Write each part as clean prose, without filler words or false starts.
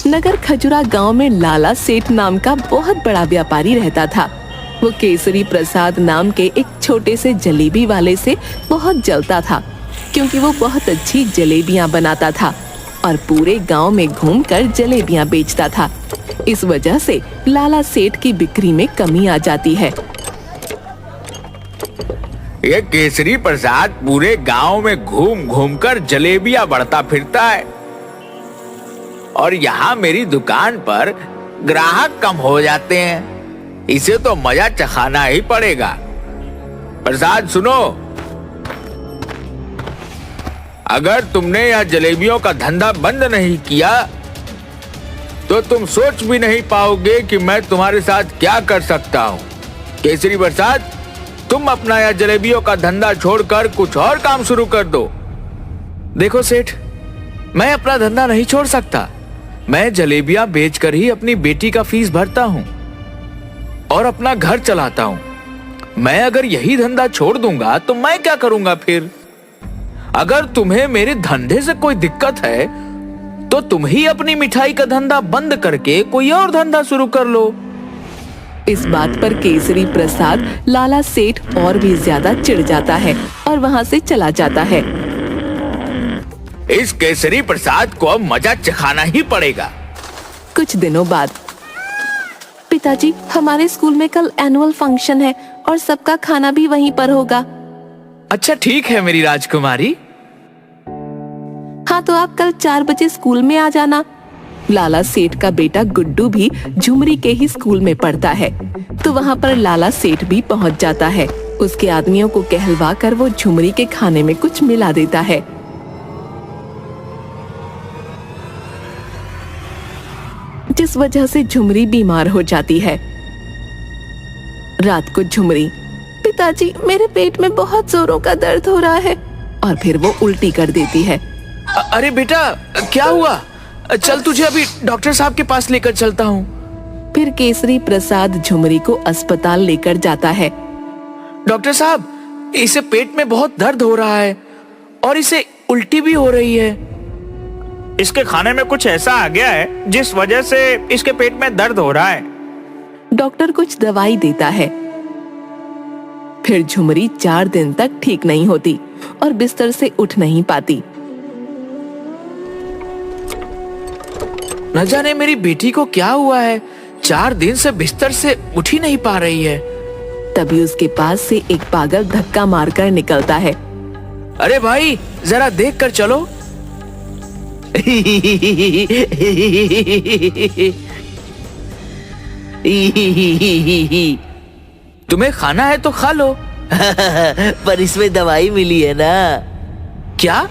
नगर खजुरा गांव में लाला सेठ नाम का बहुत बड़ा व्यापारी रहता था। वो केसरी प्रसाद नाम के एक छोटे से जलेबी वाले से बहुत जलता था, क्योंकि वो बहुत अच्छी जलेबियां बनाता था और पूरे गांव में घूमकर जलेबियां बेचता था। इस वजह से लाला सेठ की बिक्री में कमी आ जाती है। ये केसरी प्रसाद पूरे गांव में घूम घूम कर जलेबियां बढ़ता फिरता है और यहाँ मेरी दुकान पर ग्राहक कम हो जाते हैं। इसे तो मजा चखाना ही पड़ेगा। प्रसाद सुनो, अगर तुमने यह जलेबियों का धंधा बंद नहीं किया तो तुम सोच भी नहीं पाओगे कि मैं तुम्हारे साथ क्या कर सकता हूँ। केसरी प्रसाद, तुम अपना यह जलेबियों का धंधा छोड़कर कुछ और काम शुरू कर दो। देखो सेठ, मैं अपना धंधा नहीं छोड़ सकता। मैं जलेबियां बेचकर ही अपनी बेटी का फीस भरता हूँ और अपना घर चलाता हूँ। मैं अगर यही धंधा छोड़ दूंगा तो मैं क्या करूंगा फिर? अगर तुम्हें मेरे धंधे से कोई दिक्कत है तो तुम ही अपनी मिठाई का धंधा बंद करके कोई और धंधा शुरू कर लो। इस बात पर केसरी प्रसाद लाला सेठ और भी ज्यादा चिढ़ जाता है और वहाँ से चला जाता है। इस केसरी प्रसाद को अब मजा चखाना ही पड़ेगा। कुछ दिनों बाद, पिताजी, हमारे स्कूल में कल एनुअल फंक्शन है और सबका खाना भी वहीं पर होगा। अच्छा ठीक है मेरी राजकुमारी। हाँ, तो आप कल 4 बजे स्कूल में आ जाना। लाला सेठ का बेटा गुड्डू भी झुमरी के ही स्कूल में पढ़ता है, तो वहाँ पर लाला सेठ भी पहुँच जाता है। उसके आदमियों को कहलवा कर वो झुमरी के खाने में कुछ मिला देता है। जिस वजह से झुमरी बीमार हो जाती है। रात को झुमरी, पिताजी, मेरे पेट में बहुत जोरों का दर्द हो रहा है, और फिर वो उल्टी कर देती है। अरे बेटा, क्या हुआ? चल तुझे अभी डॉक्टर साहब के पास लेकर चलता हूँ। फिर केसरी प्रसाद झुमरी को अस्पताल लेकर जाता है। डॉक्टर साहब, इसे पेट में बहुत दर्द हो रहा है और इसे उल्टी भी हो रही है। इसके खाने में कुछ ऐसा आ गया है जिस वजह से इसके पेट में दर्द हो रहा है। डॉक्टर कुछ दवाई देता है। फिर झुमरी 4 दिन तक ठीक नहीं होती और बिस्तर से उठ नहीं पाती। न जाने मेरी बेटी को क्या हुआ है, 4 दिन से बिस्तर से उठ ही नहीं पा रही है। तभी उसके पास से एक पागल धक्का मारकर निकलता है। अरे भाई, जरा देख कर चलो। तुम्हें खाना है तो खा लो। पर इसमें दवाई मिली है ना? क्या?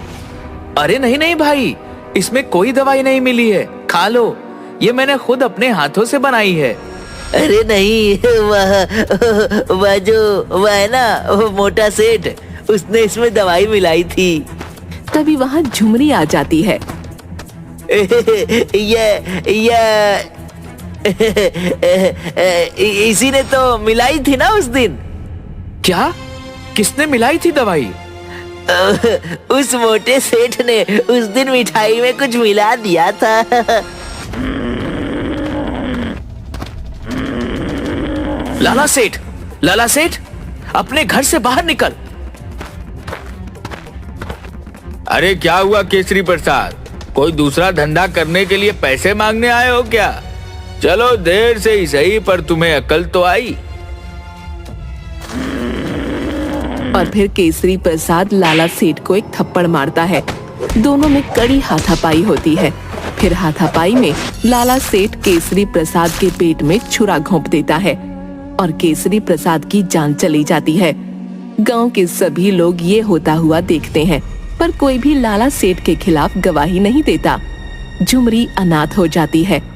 अरे नहीं नहीं भाई, इसमें कोई दवाई नहीं मिली है, खा लो। ये मैंने खुद अपने हाथों से बनाई है। अरे नहीं, वह है ना, वो मोटा सेठ, उसने इसमें दवाई मिलाई थी। तभी वहाँ झुमरी आ जाती है। इसी ने तो मिलाई थी ना उस दिन। क्या? किसने मिलाई थी दवाई? उस मोटे सेठ ने उस दिन मिठाई में कुछ मिला दिया था। लाला सेठ, लाला सेठ, अपने घर से बाहर निकल। अरे क्या हुआ केसरी प्रसाद? कोई दूसरा धंधा करने के लिए पैसे मांगने आए हो क्या? चलो, देर से ही सही, पर तुम्हें अकल तो आई। और फिर केसरी प्रसाद लाला सेठ को एक थप्पड़ मारता है। दोनों में कड़ी हाथापाई होती है। फिर हाथापाई में लाला सेठ केसरी प्रसाद के पेट में छुरा घोंप देता है और केसरी प्रसाद की जान चली जाती है। गांव के सभी लोग ये होता हुआ देखते हैं, पर कोई भी लाला सेठ के खिलाफ गवाही नहीं देता। झुमरी अनाथ हो जाती है।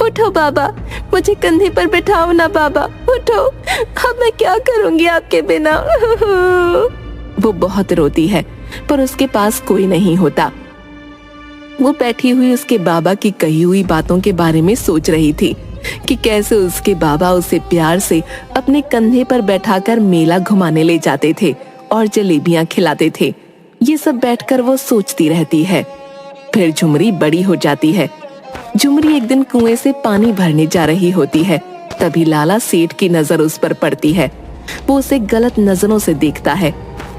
उठो बाबा, मुझे कंधे पर बैठाओ ना बाबा, उठो, अब मैं क्या करूंगी आपके बिना। वो बहुत रोती है, पर उसके पास कोई नहीं होता। वो बैठी हुई उसके बाबा की कही हुई बातों के बारे में सोच रही थी कि कैसे उसके बाबा उसे प्यार से अपने कंधे पर बैठाकर मेला घुमाने ले जाते थे और जलेबियां खिलाते थे। ये सब बैठकर वो सोचती रहती है। फिर झुमरी बड़ी हो जाती है झुमरी एक दिन कुएं से पानी भरने जा रही होती है। तभी लाला सेठ की नजर उस पर पड़ती है। वो उसे गलत नजरों से देखता है।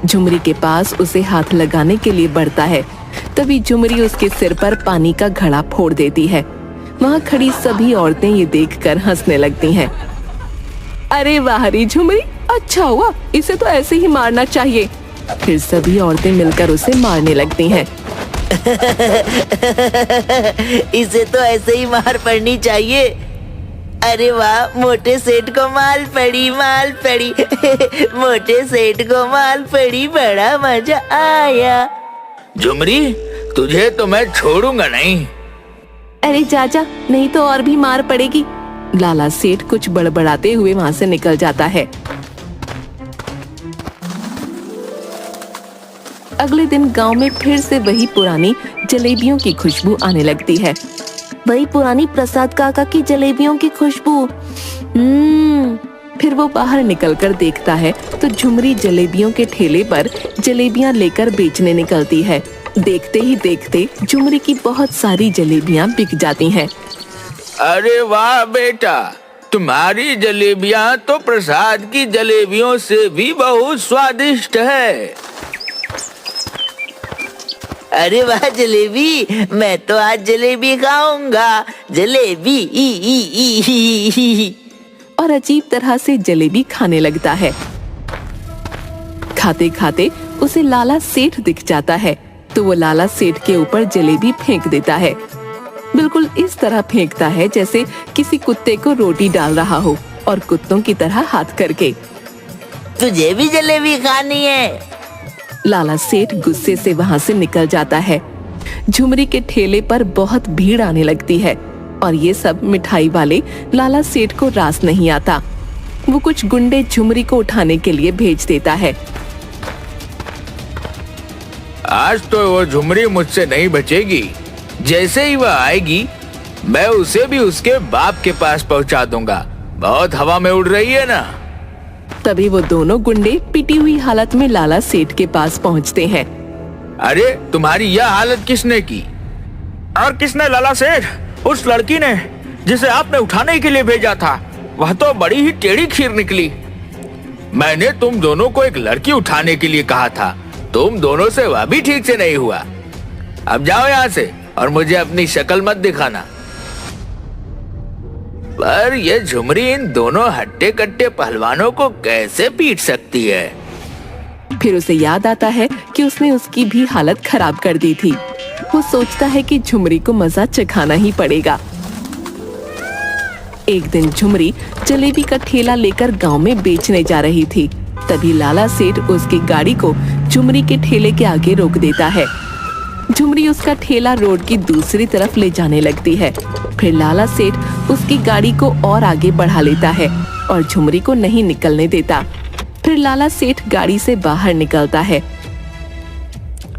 झुमरी के पास उसे हाथ लगाने के लिए बढ़ता है। तभी झुमरी उसके सिर पर पानी का घड़ा फोड़ देती है। वहाँ खड़ी सभी औरतें ये देखकर हंसने लगती हैं। अरे वाह रे झुमरी, अच्छा हुआ, इसे तो ऐसे ही मारना चाहिए। फिर सभी औरतें मिलकर उसे मारने लगती हैं। इसे तो ऐसे ही मार पड़नी चाहिए। अरे वाह, मोटे सेठ को माल पड़ी, माल पड़ी। मोटे सेठ को माल पड़ी, बड़ा मजा आया। झुमरी, तुझे तो मैं छोड़ूंगा नहीं। अरे चाचा, नहीं तो और भी मार पड़ेगी। लाला सेठ कुछ बड़बड़ाते हुए वहाँ से निकल जाता है। अगले दिन गांव में फिर से वही पुरानी जलेबियों की खुशबू आने लगती है। वही पुरानी प्रसाद काका की जलेबियों की खुशबू। फिर वो बाहर निकलकर देखता है तो झुमरी जलेबियों के ठेले पर जलेबियां लेकर बेचने निकलती है। देखते ही देखते झुमरी की बहुत सारी जलेबियां बिक जाती हैं। अरे वाह बेटा, तुम्हारी जलेबियां तो प्रसाद की जलेबियों से भी बहुत स्वादिष्ट है। अरे वाह जलेबी, मैं तो आज जलेबी खाऊंगा। जलेबी ई ई ई ई ई। और अजीब तरह से जलेबी खाने लगता है। खाते खाते उसे लाला सेठ दिख जाता है तो वो लाला सेठ के ऊपर जलेबी फेंक देता है। बिल्कुल इस तरह फेंकता है जैसे किसी कुत्ते को रोटी डाल रहा हो, और कुत्तों की तरह हाथ करके। तुझे भी जलेबी खानी है? लाला सेठ गुस्से से वहाँ से निकल जाता है। झुमरी के ठेले पर बहुत भीड़ आने लगती है और ये सब मिठाई वाले लाला सेठ को रास नहीं आता। वो कुछ गुंडे झुमरी को उठाने के लिए भेज देता है। आज तो वो झुमरी मुझसे नहीं बचेगी। जैसे ही वह आएगी मैं उसे भी उसके बाप के पास पहुंचा दूंगा। बहुत हवा में उड़ रही है ना। तभी वो दोनों गुंडे पिटी हुई हालत में लाला सेठ के पास पहुंचते हैं। अरे तुम्हारी यह हालत किसने की? और किसने लाला सेठ? उस लड़की ने जिसे आपने उठाने के लिए भेजा था। वह तो बड़ी ही टेढ़ी खीर निकली। मैंने तुम दोनों को एक लड़की उठाने के लिए कहा था। तुम दोनों से वह भी ठीक से नहीं हुआ। अब जाओ यहाँ से और मुझे अपनी शक्ल मत दिखाना। पर यह झुमरी इन दोनों हट्टे कट्टे पहलवानों को कैसे पीट सकती है? फिर उसे याद आता है कि उसने उसकी भी हालत खराब कर दी थी। वो सोचता है कि झुमरी को मजा चखाना ही पड़ेगा। एक दिन झुमरी जलेबी का ठेला लेकर गांव में बेचने जा रही थी। तभी लाला सेठ उसकी गाड़ी को झुमरी के ठेले के आगे रोक देता है। झुमरी उसका ठेला रोड की दूसरी तरफ ले जाने लगती है। फिर लाला सेठ उसकी गाड़ी को और आगे बढ़ा लेता है और झुमरी को नहीं निकलने देता। फिर लाला सेठ गाड़ी से बाहर निकलता है।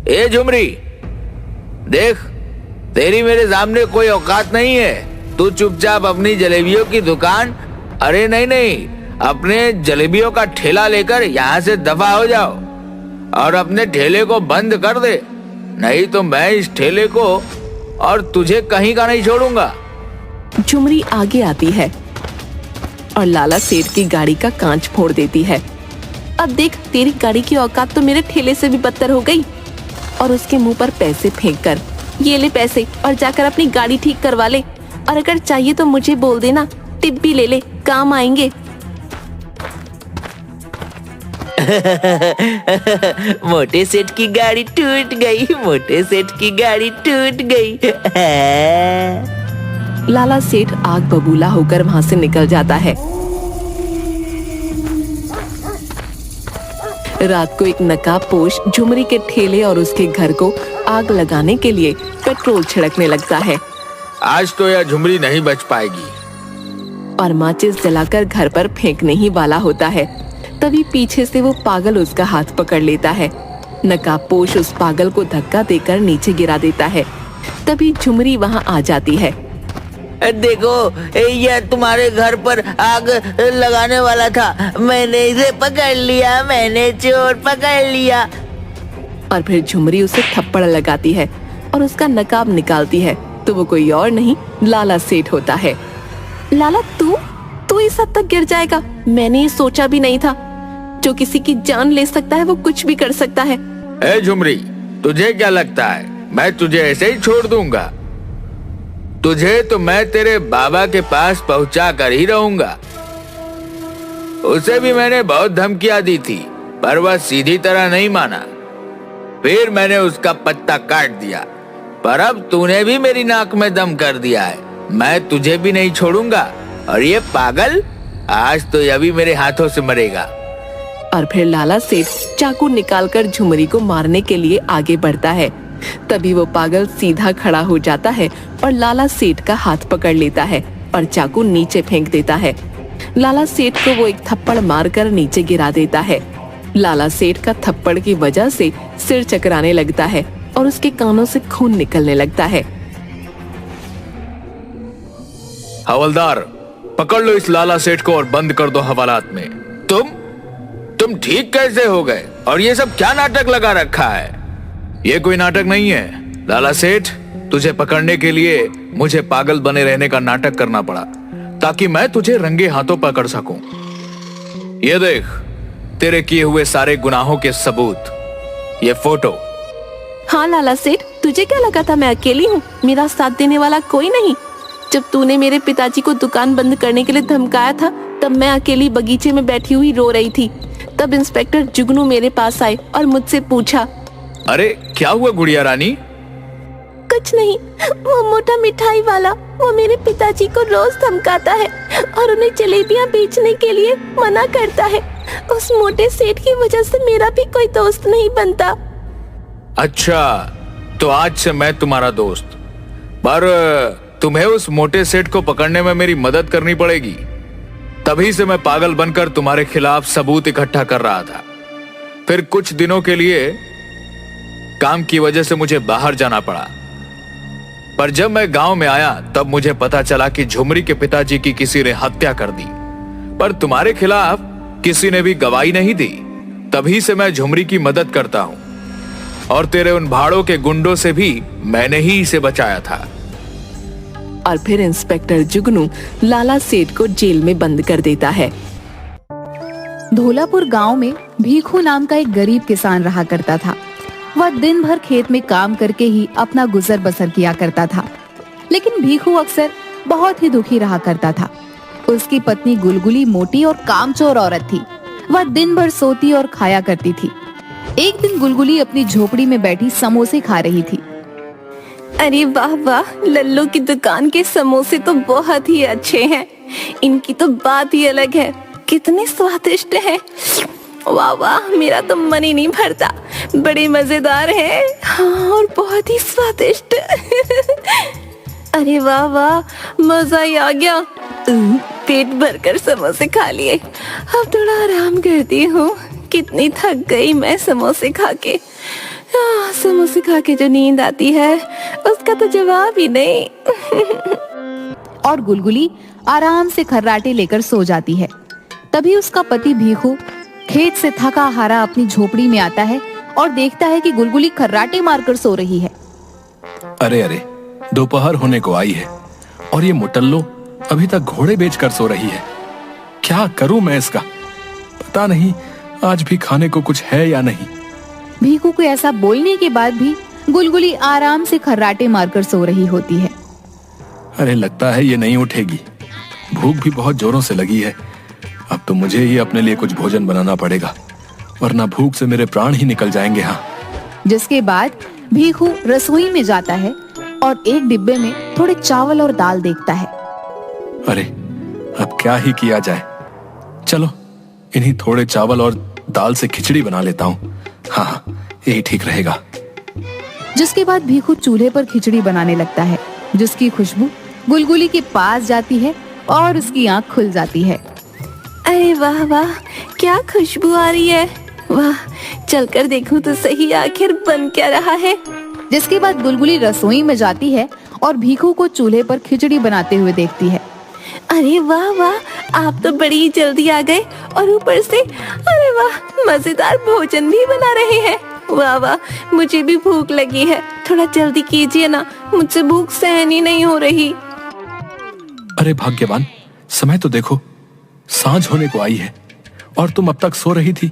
ए झुमरी, देख, तेरी मेरे सामने कोई औकात नहीं है। तू चुपचाप अपनी जलेबियों की दुकान, अरे नहीं, अपने जलेबियों का ठेला लेकर यहाँ से दफा हो जाओ और अपने ठेले को बंद कर दे, नहीं तो मैं इस ठेले को और तुझे कहीं का नहीं छोड़ूंगा। झुमरी आगे आती है और लाला सेठ की गाड़ी का कांच फोड़ देती है। अब देख, तेरी गाड़ी की औकात तो मेरे ठेले से भी बदतर हो गई। और उसके मुंह पर पैसे फेंककर, ये ले पैसे और जाकर अपनी गाड़ी ठीक करवा ले, और अगर चाहिए तो मुझे बोल देना, टिप भी ले ले, काम आएंगे। मोटे सेठ की गाड़ी टूट गई, मोटे सेठ की गाड़ी टूट गई। लाला सेठ आग बबूला होकर वहाँ से निकल जाता है। रात को एक नकाबपोश झुमरी के ठेले और उसके घर को आग लगाने के लिए पेट्रोल छिड़कने लगता है। आज तो यह झुमरी नहीं बच पाएगी। और माचिस जलाकर घर पर फेंकने ही वाला होता है। तभी पीछे से वो पागल उसका हाथ पकड़ लेता है। नकाबपोश उस पागल को धक्का देकर नीचे गिरा देता है। तभी झुमरी वहाँ आ जाती है। देखो, यह तुम्हारे घर पर आग लगाने वाला था। मैंने इसे पकड़ लिया, मैंने चोर पकड़ लिया। और फिर झुमरी उसे थप्पड़ लगाती है और उसका नकाब निकालती है तो वो कोई और नहीं लाला सेठ होता है। लाला तू इस हद तक गिर जाएगा, मैंने ये सोचा भी नहीं था। जो किसी की जान ले सकता है वो कुछ भी कर सकता है। ए झुमरी, तुझे क्या लगता है मैं तुझे ऐसे ही छोड़ दूंगा? तुझे तो मैं तेरे बाबा के पास पहुंचा कर ही रहूंगा। उसे भी मैंने बहुत धमकियां दी थी, पर वह सीधी तरह नहीं माना। फिर मैंने उसका पत्ता काट दिया, पर अब तूने भी मेरी नाक में दम कर दिया है। मैं तुझे भी नहीं छोड़ूंगा। और ये पागल, आज तो यह भी मेरे हाथों से मरेगा। और फिर लाला सेठ चाकू निकालकर झुमरी को मारने के लिए आगे बढ़ता है। तभी वो पागल सीधा खड़ा हो जाता है और लाला सेठ का हाथ पकड़ लेता है और चाकू नीचे फेंक देता है। लाला सेठ को वो एक थप्पड़ मारकर नीचे गिरा देता है। लाला सेठ का थप्पड़ की वजह से सिर चकराने लगता है और उसके कानों से खून निकलने लगता है। हवलदार, पकड़ लो इस लाला सेठ को और बंद कर दो हवालात में। तुम ठीक कैसे हो गए? और ये सब क्या नाटक लगा रखा है? ये कोई नाटक नहीं है लाला सेठ। तुझे पकड़ने के लिए मुझे पागल बने रहने का नाटक करना पड़ा, ताकि मैं तुझे रंगे हाथों पकड़ सकूं। ये देख, तेरे किए हुए सारे गुनाहों के सबूत, ये फोटो। हाँ लाला सेठ, तुझे क्या लगा था मैं अकेली हूँ? मेरा साथ देने वाला कोई नहीं। जब तूने मेरे पिताजी को दुकान बंद करने के लिए धमकाया था, तब मैं अकेली बगीचे में बैठी हुई रो रही थी। तब इंस्पेक्टर जुगनू मेरे पास आए और मुझसे पूछा, अरे क्या हुआ गुड़िया रानी? कुछ नहीं, वो मोटा मिठाई वाला, वो मेरे पिताजी को रोज धमकाता है और उन्हें जलेबियां बेचने के लिए मना करता है। उस मोटे सेठ की वजह से मेरा भी कोई दोस्त नहीं बनता। अच्छा, तो आज से मैं तुम्हारा दोस्त। पर तुम्हें उस मोटे सेठ को पकड़ने में मेरी मदद करनी पड़ेगी। तभी से मैं पागल बनकर तुम्हारे खिलाफ सबूत इकट्ठा कर रहा था। फिर कुछ दिनों के लिए काम की वजह से मुझे बाहर जाना पड़ा। पर जब मैं गांव में आया तब मुझे पता चला कि झुमरी के पिताजी की किसी ने हत्या कर दी। पर तुम्हारे खिलाफ किसी ने भी गवाही नहीं दी। तभी से मैं झुमरी की मदद करता हूं, और तेरे उन भाड़ों के गुंडों से भी मैंने ही इसे बचाया था। और फिर इंस्पेक्टर जुगनू लाला सेठ को जेल में बंद कर देता है। धोलापुर गांव में भीखू नाम का एक गरीब किसान रहा करता था। वह दिन भर खेत में काम करके ही अपना गुजर बसर किया करता था। लेकिन भीखू अक्सर बहुत ही दुखी रहा करता था। उसकी पत्नी गुलगुली मोटी और कामचोर औरत थी। वह दिन भर सोती और खाया करती थी। एक दिन गुलगुली अपनी झोपड़ी में बैठी समोसे खा रही थी। अरे वाह वाह, लल्लू की दुकान के समोसे तो बहुत ही अच्छे हैं। इनकी तो बात ही अलग है, कितने स्वादिष्ट हैं। वाह वाह, मेरा तो मन ही नहीं भरता। बड़े मजेदार हैं, हाँ, और बहुत ही स्वादिष्ट। अरे वाह वाह, मजा ही आ गया। पेट भरकर समोसे खा लिए, अब थोड़ा आराम करती हूँ। कितनी थक गई मैं समोसे खा के। समोसे खा के जो नींद आती है उसका तो जवाब ही नहीं। और गुलगुली आराम से खर्राटे लेकर सो जाती है। तभी उसका पति भीखू खेत से थका हारा अपनी झोपड़ी में आता है और देखता है कि गुलगुली खर्राटे मारकर सो रही है। अरे अरे, दोपहर होने को आई है और ये मुटल्लो अभी तक घोड़े बेचकर सो रही है। क्या करूं मैं इसका? पता नहीं आज भी खाने को कुछ है या नहीं। भीखू को ऐसा बोलने के बाद भी गुलगुली आराम से खर्राटे मारकर सो रही होती है। अरे लगता है ये नहीं उठेगी। भूख भी बहुत जोरों से लगी है। अब तो मुझे ही अपने लिए कुछ भोजन बनाना पड़ेगा, वरना भूख से मेरे प्राण ही निकल जाएंगे। हाँ। जिसके बाद भीखू रसोई में जाता है और एक डिब्बे में थोड़े चावल और दाल देखता है। अरे अब क्या ही किया जाए, चलो इन्हीं थोड़े चावल और दाल से खिचड़ी बना लेता हूँ। हाँ, यही ठीक रहेगा। जिसके बाद भीखू चूल्हे पर खिचड़ी बनाने लगता है, जिसकी खुशबू गुलगुली के पास जाती है और उसकी आंख खुल जाती है। अरे वाह वाह, क्या खुशबू आ रही है। वाह, चलकर देखूं तो सही आखिर बन क्या रहा है। जिसके बाद गुलगुली रसोई में जाती है और भीखू को चूल्हे पर खिचड़ी बनाते हुए देखती है। अरे वाह वाह, आप तो बड़ी ही जल्दी आ गए और ऊपर से अरे वाह, मजेदार भोजन भी बना रहे हैं। वाह वाह, मुझे भी भूख लगी है, थोड़ा जल्दी कीजिए ना, मुझसे भूख सहन ही नहीं हो रही। अरे भाग्यवान, समय तो देखो, सांझ होने को आई है और तुम अब तक सो रही थी।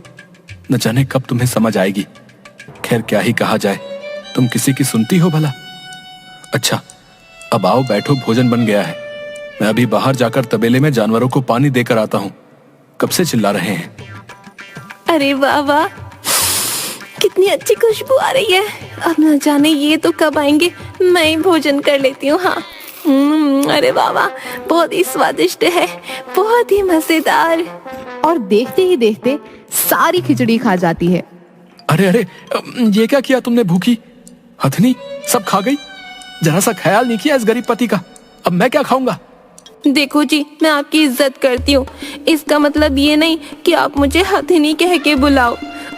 न जाने कब तुम्हें समझ आएगी। खैर क्या ही कहा जाए, तुम किसी की सुनती हो भला। अच्छा, अब आओ बैठो, भोजन बन गया है। मैं अभी बाहर जाकर तबेले में जानवरों को पानी देकर आता हूँ। कब से चिल्ला रहे हैं। अरे वाह वाह, कितनी अच्छी खुशबू आ रही है। अब न जाने ये तो कब आएंगे, मैं ही भोजन कर लेती हूँ। हाँ, अरे वाह वाह, बहुत ही स्वादिष्ट है, बहुत ही मजेदार। और देखते ही देखते सारी खिचड़ी खा जाती है। अरे अरे, ये क्या किया तुमने भूखी? हथनी सब खा गई। जरा सा ख्याल नहीं किया इस गरीब पति का। अब मैं क्या खाऊंगा? देखो जी, मैं आपकी इज्जत करती हूँ, इसका मतलब ये नहीं कि आप मुझे हथिनी कह के बुलाओ।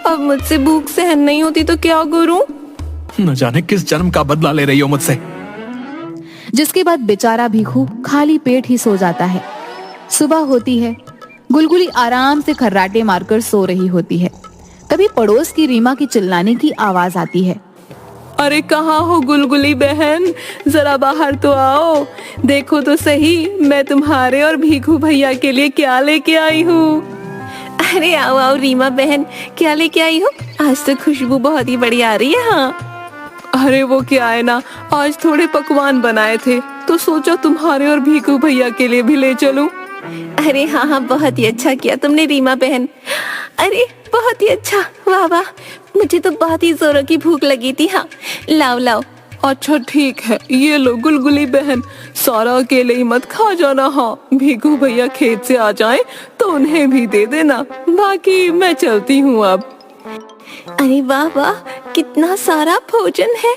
अब मुझसे भूख सहन नहीं होती तो क्या करूँ? न जाने किस जन्म का बदला ले रही हो मुझसे। जिसके बाद बेचारा भीखू खाली पेट ही सो जाता है। सुबह होती है, गुलगुली आराम से खर्राटे मारकर सो रही होती है। तभी पड़ोस की रीमा की चिल्लाने की आवाज आती है। अरे कहाँ हो गुलगुली बहन, जरा बाहर तो आओ, देखो तो सही मैं तुम्हारे और भीखू भैया के लिए क्या लेके आई हूँ। अरे आओ आओ रीमा बहन, क्या लेके आई हो? आज तो खुशबू बहुत ही बढ़िया आ रही है। हाँ, अरे वो क्या है ना, आज थोड़े पकवान बनाए थे तो सोचा तुम्हारे और भीखू भैया के लिए भी ले चलूं। अरे हाँ हाँ, बहुत ही अच्छा किया तुमने रीमा बहन। अरे बहुत ही अच्छा, वाह वाह, मुझे तो बहुत ही जोरों की भूख लगी थी। हाँ, लाओ लाओ। अच्छा ठीक है, ये लो गुलगुली बहन, सारा अकेले ही मत खा जाना। हाँ, भीखू भैया खेत से आ जाएं तो उन्हें भी दे देना, बाकी मैं चलती हूँ अब। अरे वाह वाह, कितना सारा भोजन है।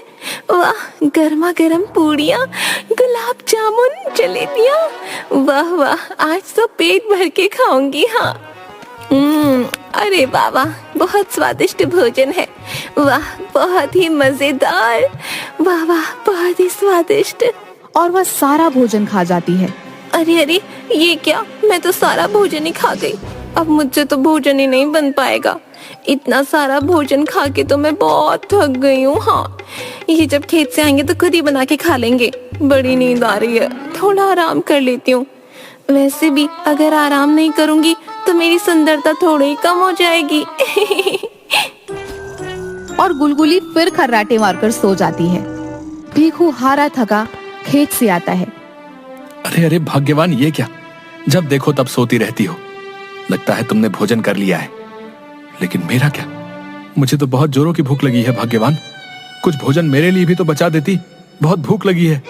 वाह, गर्मा गर्म पूड़ियाँ, गुलाब जामुन, जलेबियाँ, वाह वाह, आज तो पेट भर के खाऊंगी। हाँ, अरे वाह वाह, बहुत स्वादिष्ट भोजन है। वाह, बहुत ही मजेदार, वाह वाह, बहुत ही स्वादिष्ट। और वह सारा भोजन खा जाती है। अरे अरे, ये क्या, मैं तो सारा भोजन ही खा गई। अब मुझसे तो भोजन ही नहीं बन पाएगा। इतना सारा भोजन खा के तो मैं बहुत थक गई हूँ। हाँ, ये जब खेत से आएंगे तो खुद ही बना के खा लेंगे। बड़ी नींद आ रही है, थोड़ा आराम कर लेती हूँ। वैसे भी अगर आराम नहीं करूंगी तो मेरी सुंदरता थोड़ी ही कम हो जाएगी। और गुलगुली फिर खर्राटे मारकर सो जाती है। भीखू हारा थका खेत से आता है। अरे अरे भाग्यवान, ये क्या, जब देखो तब सोती रहती हो। लगता है तुमने भोजन कर लिया है, लेकिन मेरा क्या? मुझे तो बहुत जोरों की भूख लगी है भाग्यवान। कुछ भोजन मेरे लिए भी तो बचा देती, बहुत भूख लगी है।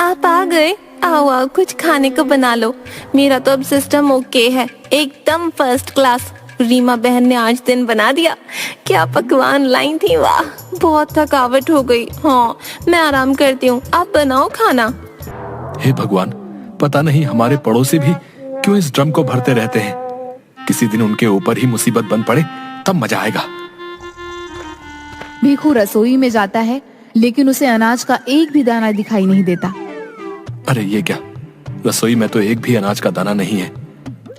आप आ गए, आओ आओ, कुछ खाने को बना लो। मेरा तो अब सिस्टम ओके है, एकदम फर्स्ट क्लास। रीमा बहन ने आज दिन बना दिया। क्या पकवान लाई थी, वाह, बहुत थकावट हो गई। हाँ, मैं आराम करती हूँ, आप बनाओ खाना। हे भगवान, पता नहीं हमारे पड़ोसी भी क्यों इस ड्रम को भरते रहते हैं। किसी दिन उनके ऊपर ही मुसीबत बन पड़े तब मजा आएगा। भीखू रसोई में जाता है, लेकिन उसे अनाज का एक भी दाना दिखाई नहीं देता। अरे ये क्या, रसोई में तो एक भी अनाज का दाना नहीं है।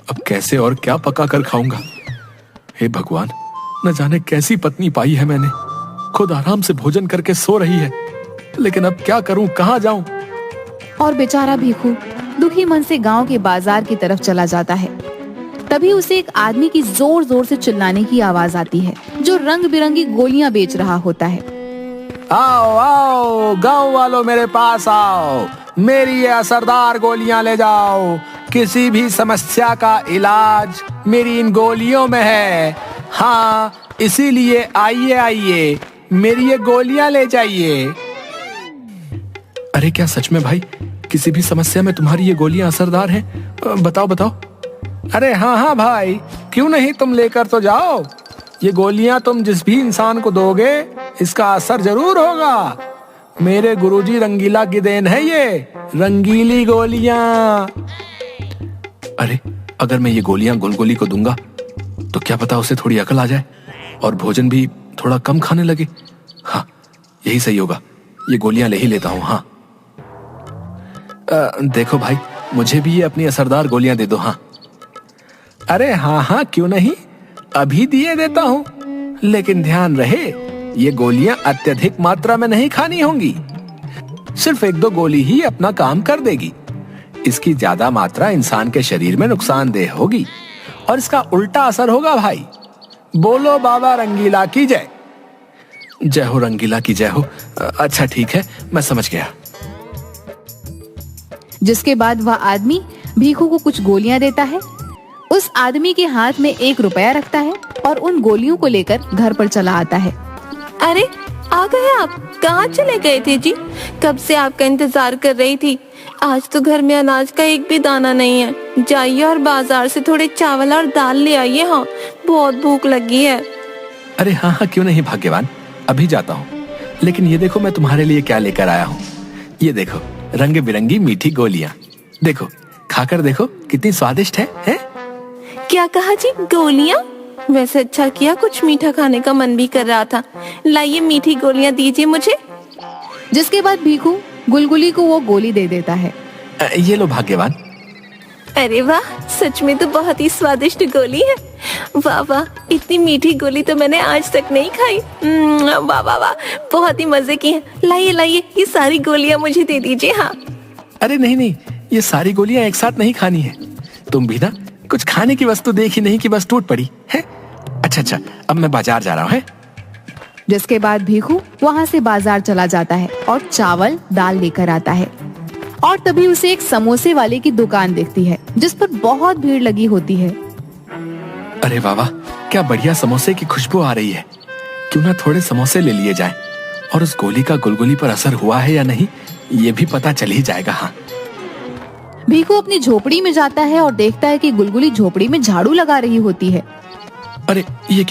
अब कैसे और क्या पका कर खाऊंगा? हे भगवान, न जाने कैसी पत्नी पाई है मैंने। खुद आराम से भोजन करके सो रही है, लेकिन अब क्या करूं, कहां जाऊं? और बेचारा भीखू दुखी मन से गांव के बाजार की तरफ चला जाता है। तभी उसे एक आदमी की जोर जोर से चिल्लाने की आवाज आती है, जो रंग बिरंगी गोलियां बेच रहा होता है। आओ आओ गांव वालों, मेरे पास आओ, मेरी ये असरदार गोलियां ले जाओ। किसी भी समस्या का इलाज मेरी इन गोलियों में है। हाँ, इसीलिए आइए आइए, मेरी ये गोलियां ले जाइए। अरे क्या सच में भाई, किसी भी समस्या में तुम्हारी ये गोलियां असरदार हैं? बताओ बताओ। अरे हाँ हाँ भाई, क्यों नहीं, तुम लेकर तो जाओ। ये गोलियां तुम जिस भी इंसान को दोगे, इसका असर जरूर होगा। मेरे गुरुजी रंगीला की देन है ये, रंगीली गोलियां। अरे अगर मैं ये गोलियां गुलगुली को दूंगा तो क्या पता उसे थोड़ी अकल आ जाए और भोजन भी थोड़ा कम खाने लगे। हाँ, यही सही होगा, ये गोलियां ले ही लेता हूँ। हाँ, देखो भाई, मुझे भी ये अपनी असरदार गोलियां दे दो। हाँ, अरे हाँ हाँ, क्यों नहीं, अभी दिए देता हूँ। लेकिन ध्यान रहे, ये गोलियां अत्यधिक मात्रा में नहीं खानी होंगी। सिर्फ 1-2 गोली ही अपना काम कर देगी। इसकी ज्यादा मात्रा इंसान के शरीर में नुकसानदेह होगी और इसका उल्टा असर होगा भाई। बोलो बाबा रंगीला की जय। जय हो रंगीला की जय हो। अच्छा ठीक है, मैं समझ गया। जिसके बाद वह आदमी भीखू को कुछ गोलियां देता है। उस आदमी के हाथ में 1 रुपया रखता है और उन गोलियों को लेकर घर पर चला आता है। अरे आ गए आप? कहाँ चले गए थे जी? कब से आपका इंतजार कर रही थी। आज तो घर में अनाज का एक भी दाना नहीं है। जाइए और बाजार से थोड़े चावल और दाल ले आइए। हाँ, बहुत भूख लगी है। अरे हाँ, क्यों नहीं भाग्यवान, अभी जाता हूँ। लेकिन ये देखो मैं तुम्हारे लिए क्या लेकर आया हूँ। ये देखो, रंग बिरंगी मीठी गोलियां। देखो, खाकर देखो कितनी स्वादिष्ट है? क्या कहा जी? गोलियां? वैसे अच्छा किया, कुछ मीठा खाने का मन भी कर रहा था। लाइए मीठी गोलियां दीजिए मुझे। जिसके बाद भीखू गुलगुली को वो गोली दे देता है। ये लो भाग्यवान। अरे वाह, सच में तो बहुत ही स्वादिष्ट गोली है। वाह वाह, इतनी मीठी गोली तो मैंने आज तक नहीं खाई। वाह वाह वाह, बहुत ही मजे की है। लाइए लाइए, ये सारी गोलियां मुझे दे दीजिए। हाँ। अरे नहीं, ये सारी गोलियां एक साथ नहीं खानी है। तुम भी ना कुछ खाने की वस्तु देखी नहीं कि बस टूट पड़ी है। अच्छा, अब मैं बाजार जा रहा हूँ। जिसके बाद भीखू वहाँ से बाजार चला जाता है और चावल दाल लेकर आता है। और तभी उसे एक समोसे वाले की दुकान दिखती है जिस पर बहुत भीड़ लगी होती है। अरे वाह, क्या बढ़िया समोसे की खुशबू आ रही है। क्यों ना थोड़े समोसे ले लिए जाएं और उस गोली का गुलगुली पर असर हुआ है या नहीं ये भी पता चल ही जाएगा। हाँ। भीखू अपनी झोपड़ी में जाता है और देखता है कि गुलगुली झोपड़ी में झाड़ू लगा रही होती है। अरे ये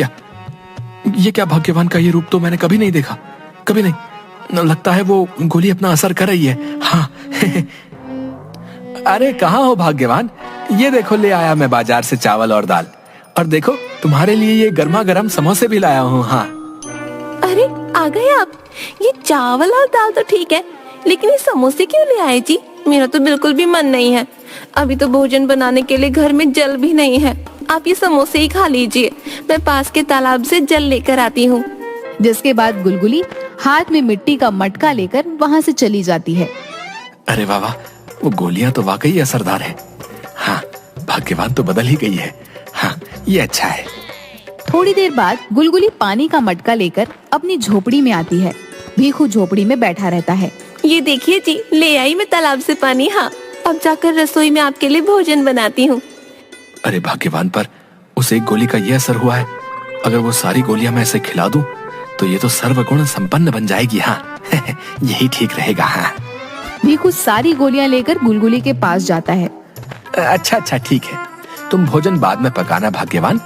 क्या भाग्यवान का ये रूप तो मैंने कभी नहीं देखा, कभी नहीं। लगता है वो गोली अपना असर कर रही है। हाँ। अरे कहाँ हो भाग्यवान? ये देखो, ले आया मैं बाजार से चावल और दाल। और देखो तुम्हारे लिए ये गर्मा गर्म समोसे भी लाया हूँ। हाँ। अरे आ गए आप? ये चावल और दाल तो ठीक है, लेकिन ये समोसे क्यों ले आए जी? मेरा तो बिल्कुल भी मन नहीं है। अभी तो भोजन बनाने के लिए घर में जल भी नहीं है। आप ये समोसे ही खा लीजिए, मैं पास के तालाब से जल लेकर आती हूँ। जिसके बाद गुलगुली हाथ में मिट्टी का मटका लेकर वहाँ से चली जाती है। अरे वाह, वो गोलियां तो वाकई असरदार है। हाँ, भाग्यवान तो बदल ही गई है। हाँ, ये अच्छा है। थोड़ी देर बाद गुलगुली पानी का मटका लेकर अपनी झोपड़ी में आती है। भीखू झोपड़ी में बैठा रहता है। ये देखिए जी, ले आई मैं तालाब से पानी। हाँ, अब जाकर रसोई में आपके लिए भोजन बनाती हूँ। अरे भाग्यवान पर उस एक गोली का ये असर हुआ है। अगर वो सारी गोलियां मैं इसे खिला दूं तो ये तो सर्वगुण संपन्न बन जाएगी। हाँ। यही ठीक रहेगा। हाँ। भीखू सारी गोलियां लेकर गुलगुली के पास जाता है। अच्छा ठीक है, तुम भोजन बाद में पकाना भाग्यवान।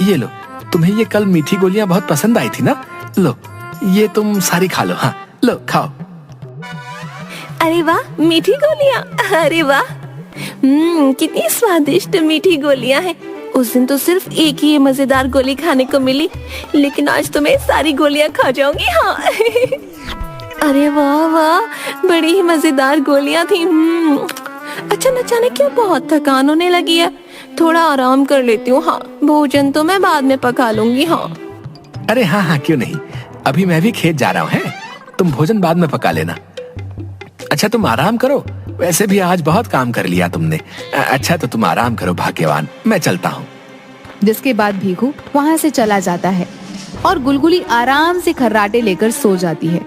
ये लो, तुम्हें ये कल मीठी गोलियां बहुत पसंद आई थी ना? लो, ये तुम सारी खा लो। हाँ, लो खाओ। अरे वाह, मीठी गोलियां। अरे वाह, कितनी स्वादिष्ट मीठी गोलियां हैं। उस दिन तो सिर्फ एक ही मजेदार गोली खाने को मिली, लेकिन आज तो मैं सारी गोलियां खा जाऊंगी। हाँ। अरे वाह वाह, बड़ी ही मजेदार गोलियां थी। अच्छा, न जाने क्यों बहुत थकान होने लगी है। थोड़ा आराम कर लेती हूँ। हाँ, भोजन तो मैं बाद में पका लूंगी। हाँ। अरे हाँ, क्यों नहीं, अभी मैं भी खेत जा रहा हूँ। तुम भोजन बाद में पका लेना। अच्छा, तुम आराम करो, वैसे भी आज बहुत काम कर लिया तुमने। अच्छा, तो तुम आराम करो भाग्यवान, मैं चलता हूँ। जिसके बाद भीखू वहाँ से चला जाता है और गुलगुली आराम से खर्राटे लेकर सो जाती है।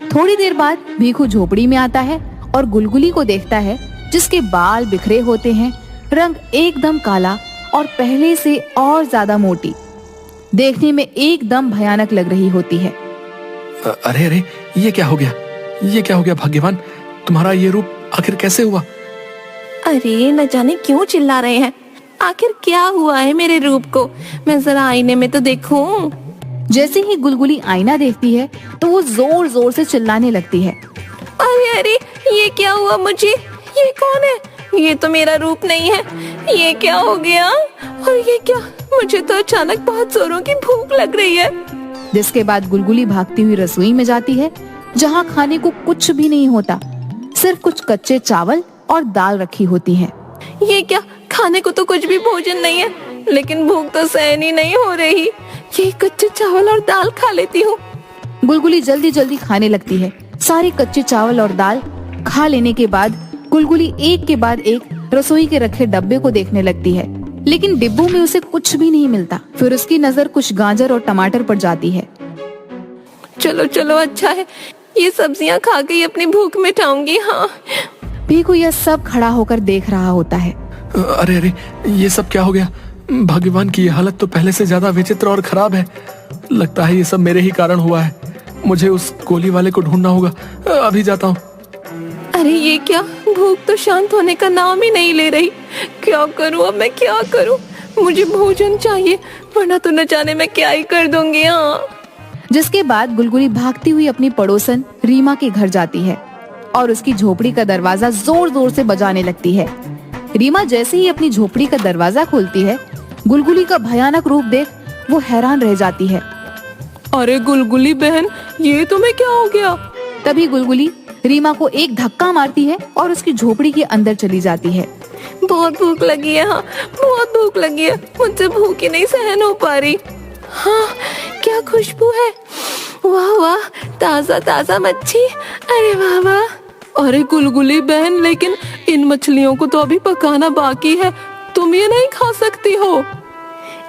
थोड़ी देर बाद भीखू झोपड़ी में आता है और गुलगुली को देखता है, जिसके बाल बिखरे होते हैं, रंग एकदम काला और पहले से और ज्यादा मोटी, देखने में एकदम भयानक लग रही होती है। अरे, ये क्या हो गया? ये क्या हो गया भाग्यवान? तुम्हारा ये रूप आखिर कैसे हुआ? अरे, न जाने क्यों चिल्ला रहे हैं। आखिर क्या हुआ है मेरे रूप को? मैं जरा आईने में तो देखूं। जैसे ही गुलगुली आईना देखती है तो वो जोर जोर से चिल्लाने लगती है। अरे, ये क्या हुआ मुझे? ये कौन है? ये तो मेरा रूप नहीं है। ये क्या हो गया? और ये क्या? मुझे तो अचानक बहुत जोरों की भूख लग रही है। जिसके बाद गुलगुली भागती हुई रसोई में जाती है, जहाँ खाने को कुछ भी नहीं होता, सिर्फ कुछ कच्चे चावल और दाल रखी होती है। ये क्या? खाने को तो कुछ भी भोजन नहीं है, लेकिन भूख तो सहन ही नहीं हो रही। ये कच्चे चावल और दाल खा लेती हूँ। गुलगुली जल्दी जल्दी खाने लगती है। सारे कच्चे चावल और दाल खा लेने के बाद गुलगुली एक के बाद एक रसोई के रखे डब्बे को देखने लगती है, लेकिन डिब्बों में उसे कुछ भी नहीं मिलता। फिर उसकी नजर कुछ गाजर और टमाटर पर जाती है। चलो चलो, अच्छा है, ये सब्जियाँ खा के ही अपनी भूख मिटाऊंगी। हाँ। भीखू यह सब खड़ा होकर देख रहा होता है। अरे अरे, ये सब क्या हो गया? भगवान की ये हालत तो पहले से ज्यादा विचित्र और खराब है। लगता है ये सब मेरे ही कारण हुआ है। मुझे उस गोली वाले को ढूंढना होगा। अभी जाता हूँ। अरे ये क्या, भूख तो शांत होने का नाम ही नहीं ले रही। क्या करूँ अब, मैं क्या करूँ? मुझे भोजन चाहिए, वरना तो न जाने मैं क्या ही कर दूंगी। हाँ। जिसके बाद गुलगुली भागती हुई अपनी पड़ोसन रीमा के घर जाती है और उसकी झोपड़ी का दरवाजा जोर जोर से बजाने लगती है। रीमा जैसे ही अपनी झोपड़ी का दरवाजा खोलती है, गुलगुली का भयानक रूप देख वो हैरान रह जाती है। अरे गुलगुली बहन, ये तुम्हें क्या हो गया? तभी गुलगुली रीमा को एक धक्का मारती है और उसकी झोपड़ी के अंदर चली जाती है। बहुत भूख लगी है। हाँ, बहुत भूख लगी है, मुझसे भूख ही नहीं सहन हो पा रही। हाँ, क्या खुशबू है। वाह वाह, ताजा ताजा मच्छी। अरे वाह वाह। अरे गुलगुली बहन, लेकिन इन मछलियों को तो अभी पकाना बाकी है, तुम ये नहीं खा सकती हो।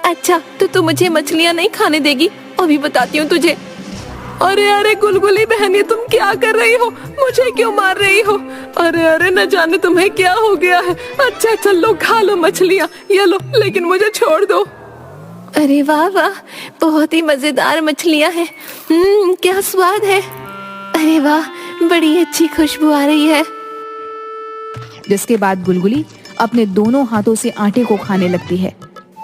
अच्छा, तो तू मुझे मछलियाँ नहीं खाने देगी? अभी बताती हूँ तुझे। अरे अरे गुलगुली बहन, ये तुम क्या कर रही हो? मुझे क्यों मार रही हो? अरे अरे, न जाने तुम्हें क्या हो गया है। अच्छा चलो, खा लो मछलियाँ, ये लो, लेकिन मुझे छोड़ दो। अरे वाह वाह, बहुत ही मजेदार मछलियाँ हैं। क्या स्वाद है। अरे वाह, बड़ी अच्छी खुशबू आ रही है। जिसके बाद गुलगुली अपने दोनों हाथों से आटे को खाने लगती है।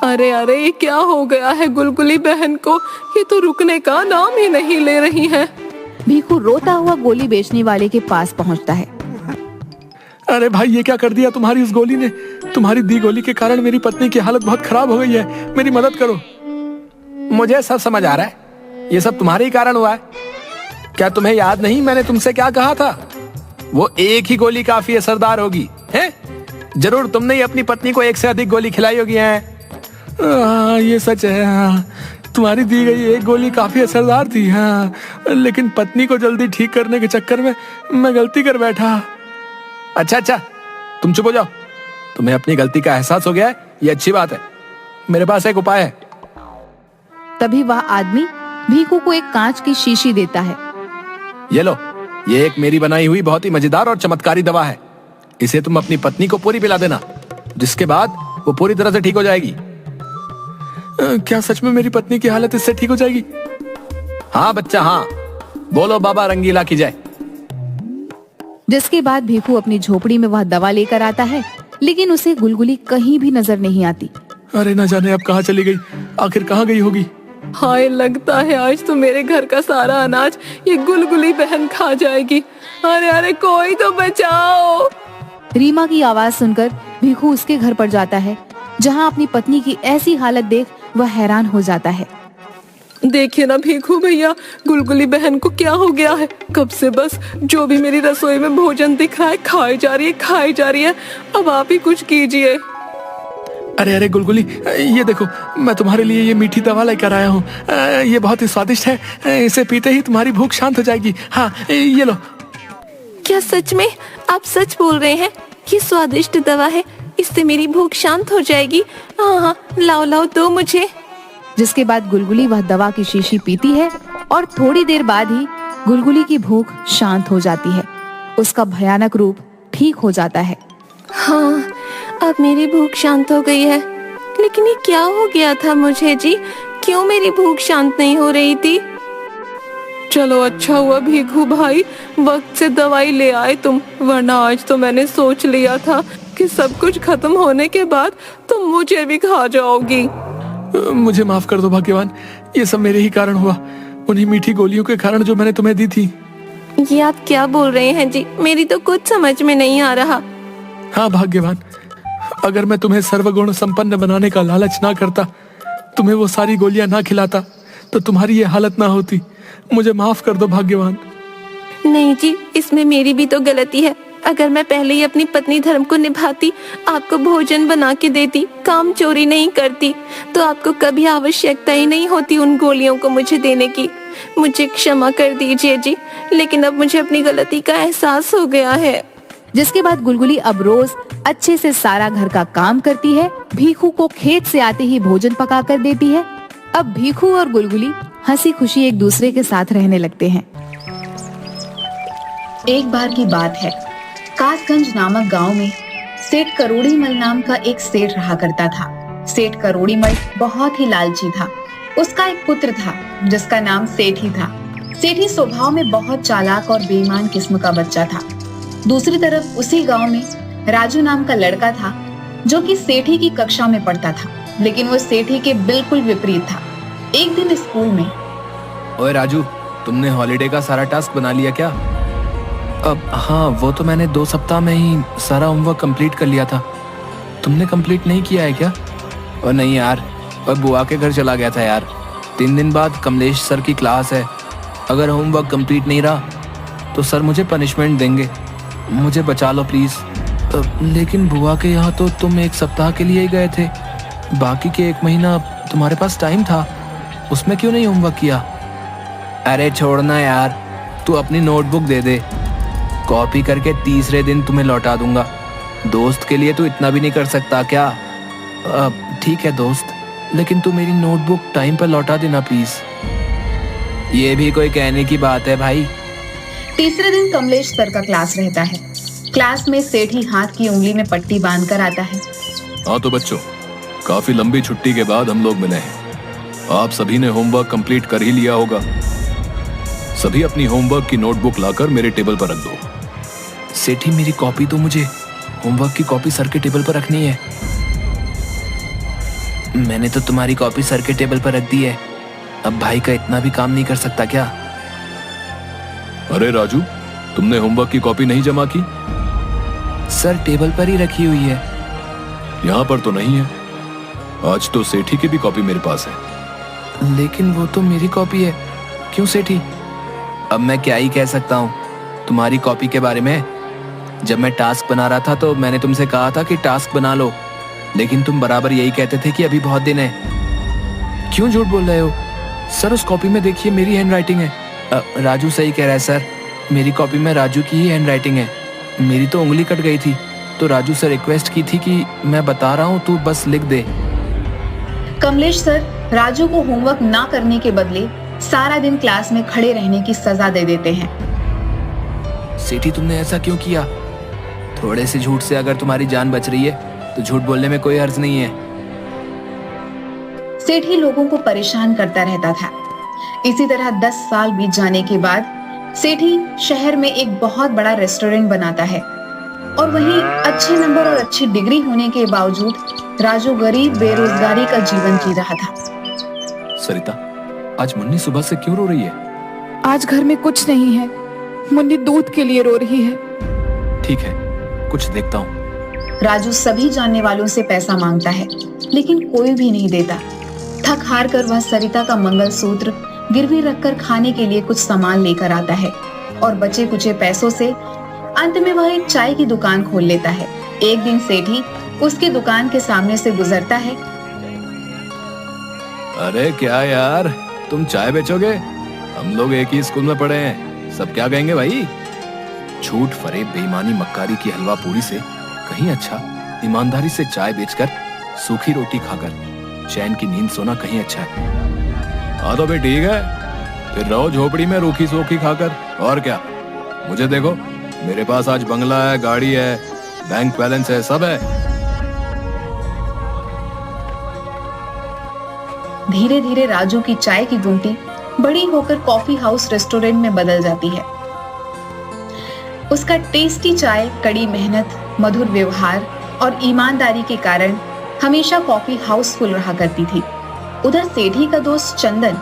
अरे अरे, ये क्या हो गया है गुलगुली बहन को? ये तो रुकने का नाम ही नहीं ले रही है। भीखू रोता हुआ गोली बेचने वाले के पास पहुंचता है। अरे भाई, ये क्या कर दिया तुम्हारी उस गोली ने? तुम्हारी दी गोली के कारण मेरी पत्नी की हालत बहुत खराब हो गई है। मेरी मदद करो। मुझे सब समझ आ रहा है, ये सब तुम्हारे ही कारण हुआ है। क्या तुम्हें याद नहीं मैंने तुमसे क्या कहा था? वो एक ही गोली काफी असरदार होगी, है? जरूर तुमने ही अपनी पत्नी को एक से अधिक गोली खिलाई होगी। है ये सच है। हाँ, तुम्हारी दी गई एक गोली काफी असरदार थी। हाँ, लेकिन पत्नी को जल्दी ठीक करने के चक्कर में मैं गलती कर बैठा। अच्छा, तुम चुप हो जाओ। तुम्हें अपनी गलती का एहसास हो गया है, ये अच्छी बात है। मेरे पास एक उपाय है। तभी वह आदमी भीखू को एक कांच की शीशी देता है। ये लो, ये एक मेरी बनाई हुई बहुत ही मजेदार और चमत्कारी दवा है। इसे तुम अपनी पत्नी को पूरी पिला देना, जिसके बाद वो पूरी तरह से ठीक हो जाएगी। क्या सच में मेरी पत्नी की हालत इससे ठीक हो जाएगी? हाँ बच्चा, हाँ। बोलो बाबा रंगीला की जय। जिसके बाद भीखू अपनी झोपड़ी में वह दवा लेकर आता है, लेकिन उसे गुलगुली कहीं भी नजर नहीं आती। अरे न जाने अब कहाँ चली गई, आखिर कहाँ गई होगी। हाय, लगता है आज तो मेरे घर का सारा अनाज ये गुलगुली बहन खा जाएगी। अरे अरे, कोई तो बचाओ। रीमा की आवाज सुनकर भीखू उसके घर पर जाता है, जहाँ अपनी पत्नी की ऐसी हालत देख वह हैरान हो जाता है। देखिए ना भीखू भैया, गुलगुली बहन को क्या हो गया है? कब से बस जो भी मेरी रसोई में भोजन दिख रहा है खाई जा रही है। अब आप ही कुछ कीजिए। अरे अरे गुलगुली, ये देखो, मैं तुम्हारे लिए ये मीठी दवा लेकर आया हूँ। ये बहुत ही स्वादिष्ट है। इसे पीते ही तुम्हारी भूख शांत हो जाएगी। हाँ, ये लो। क्या सच में? आप सच बोल रहे हैं? ये स्वादिष्ट दवा है, इससे मेरी भूख शांत हो जाएगी। हाँ, लाओ दो मुझे। जिसके बाद गुलगुली वह दवा की शीशी पीती है और थोड़ी देर बाद ही गुलगुली की भूख शांत हो जाती है। उसका भयानक रूप ठीक हो जाता है। हाँ, अब मेरी भूख शांत हो गई है। लेकिन ये क्या हो गया था मुझे जी? क्यों मेरी भूख शांत नहीं हो रही थी? चलो अच्छा हुआ भीखू भाई, वक्त से दवाई ले आए तुम, वरना आज तो मैंने सोच लिया था कि सब कुछ खत्म होने के बाद तुम मुझे भी खा जाओगी। मुझे माफ कर दो भाग्यवान, ये सब मेरे ही कारण हुआ, उन्हीं मीठी गोलियों के कारण जो मैंने तुम्हें दी थी। ये आप क्या बोल रहे हैं जी? मेरी तो कुछ समझ में नहीं आ रहा। हाँ भाग्यवान, अगर मैं तुम्हें सर्वगुण संपन्न बनाने का लालच ना करता, तुम्हें वो सारी गोलियां ना खिलाता, तो तुम्हारी ये हालत ना होती। मुझे माफ कर दो भाग्यवान। नहीं जी, इसमें मेरी भी तो गलती है। अगर मैं पहले ही अपनी पत्नी धर्म को निभाती, आपको भोजन बना के देती, काम चोरी नहीं करती, तो आपको कभी आवश्यकता ही नहीं होती उन गोलियों को मुझे देने की। मुझे क्षमा कर दीजिए जी, लेकिन अब मुझे अपनी गलती का एहसास हो गया है। जिसके बाद गुलगुली अब रोज अच्छे से सारा घर का काम करती है, भीखू को खेत से आते ही भोजन पका कर देती है। अब भीखू और गुलगुली हंसी खुशी एक दूसरे के साथ रहने लगते हैं। एक बार की बात है, कासगंज नामक गांव में सेठ करोड़ीमल नाम का एक सेठ रहा करता था। सेठ करोड़ीमल बहुत ही लालची था। उसका एक पुत्र था जिसका नाम सेठी था। सेठी स्वभाव में बहुत चालाक और बेईमान किस्म का बच्चा था। दूसरी तरफ उसी गांव में राजू नाम का लड़का था जो कि सेठी की कक्षा में पढ़ता था, लेकिन वो सेठी के बिल्कुल विपरीत था। एक दिन स्कूल में, ओए राजू, तुमने हॉलिडे का सारा टास्क बना लिया क्या? अब हाँ, वो तो मैंने 2 सप्ताह में ही सारा होमवर्क कंप्लीट कर लिया था। तुमने कंप्लीट नहीं किया है क्या? और नहीं यार, और बुआ के घर चला गया था यार। 3 दिन बाद कमलेश सर की क्लास है। अगर होमवर्क कंप्लीट नहीं रहा तो सर मुझे पनिशमेंट देंगे। मुझे बचा लो प्लीज। लेकिन बुआ के यहाँ तो तुम 1 सप्ताह के लिए ही गए थे, बाकी के 1 महीना तुम्हारे पास टाइम था, उसमें क्यों नहीं होमवर्क किया? अरे छोड़ना यार, तू अपनी नोटबुक दे दे, कॉपी करके तीसरे दिन तुम्हें लौटा दूंगा। दोस्त के लिए तू इतना भी नहीं कर सकता क्या? ठीक है दोस्त, लेकिन तू मेरी नोटबुक टाइम पर लौटा देना प्लीज। ये भी कोई कहने की बात है भाई। तीसरे दिन कमलेश सर का क्लास रहता है। क्लास में सेठी हाथ की उंगली में पट्टी बांधकर आता है। हाँ तो बच्चों, काफी लंबी छुट्टी के बाद हम लोग मिले हैं। आप सभी ने होमवर्क कंप्लीट कर ही लिया होगा। सभी अपनी होमवर्क की नोटबुक लाकर मेरे टेबल पर रख दो। सेठी, मेरी कॉपी तो मुझे होमवर्क की कॉपी सर के टेबल पर रखनी है। मैंने तो तुम्हारी कॉपी सर के टेबल पर रख दी है, अब भाई का इतना भी काम नहीं कर सकता क्या? अरे राजू, तुमने होमवर्क की कॉपी नहीं जमा की? सर टेबल पर ही रखी हुई है। यहाँ पर तो नहीं है। आज तो सेठी की भी कॉपी मेरे पास है। लेकिन वो तो मेरी कॉपी है। क्यों सेठी? अब मैं क्या ही कह सकता हूँ तुम्हारी कॉपी के बारे में। जब मैं टास्क बना रहा था तो मैंने तुमसे कहा था कि टास्क बना लो, लेकिन तुम बराबर यही कहते थे कि अभी बहुत दिन है। क्यों झूठ बोल रहे हो? सर उस कॉपी में देखिए, मेरी हैंडराइटिंग है। राजू सही कह रहा है सर, मेरी कॉपी में राजू की ही हैंडराइटिंग है। मेरी तो उंगली कट गई थी, तो राजू से रिक्वेस्ट की थी कि मैं बता रहा हूँ, तू बस लिख दे। कमलेश सर राजू को होमवर्क ना करने के बदले सारा दिन क्लास में खड़े रहने की सजा दे देते हैं। सेठी, तुमने ऐसा क्यों किया? थोड़े से झूठ से अगर तुम्हारी जान बच रही है तो झूठ बोलने में कोई हर्ज नहीं है। सेठी लोगों को परेशान करता रहता था। इसी तरह 10 साल बीत जाने के बाद सेठी शहर में एक बहुत बड़ा रेस्टोरेंट बनाता है, और वहीं अच्छे नंबर और अच्छी डिग्री होने के बावजूद राजू गरीब बेरोजगारी का जीवन जी रहा था। सरिता, आज मुन्नी सुबह से क्यों रो रही है? आज घर में कुछ नहीं है, मुन्नी दूध के लिए रो रही है। ठीक है, कुछ देखता हूँ। राजू सभी जानने वालों से पैसा मांगता है, लेकिन कोई भी नहीं देता। थक हार कर वह सरिता का मंगलसूत्र गिरवी रखकर खाने के लिए कुछ सामान लेकर आता है, और बचे कुचे पैसों से अंत में वह एक चाय की दुकान खोल लेता है। एक दिन सेठी उसकी दुकान के सामने से गुजरता है। अरे क्या यार, तुम चाय बेचोगे? हम लोग एक ही स्कूल में पढ़े हैं, सब क्या कहेंगे भाई? झूठ, फरेब, बेईमानी, मक्कारी की हलवा पूरी से कहीं अच्छा ईमानदारी से चाय बेचकर सूखी रोटी खाकर चैन की नींद सोना कहीं अच्छा है। हाँ तो भाई ठीक है, फिर रहो झोपड़ी में रूखी सूखी खाकर, और क्या। मुझे देखो, मेरे पास आज बंगला है, गाड़ी है, बैंक बैलेंस है, सब है। धीरे धीरे राजू की चाय की गुमटी बड़ी होकर कॉफी हाउस रेस्टोरेंट में बदल जाती है। उसका टेस्टी चाय, कड़ी मेहनत, मधुर व्यवहार और ईमानदारी के कारण हमेशा कॉफी हाउसफुल रहा करती थी। उधर सेठी का दोस्त चंदन,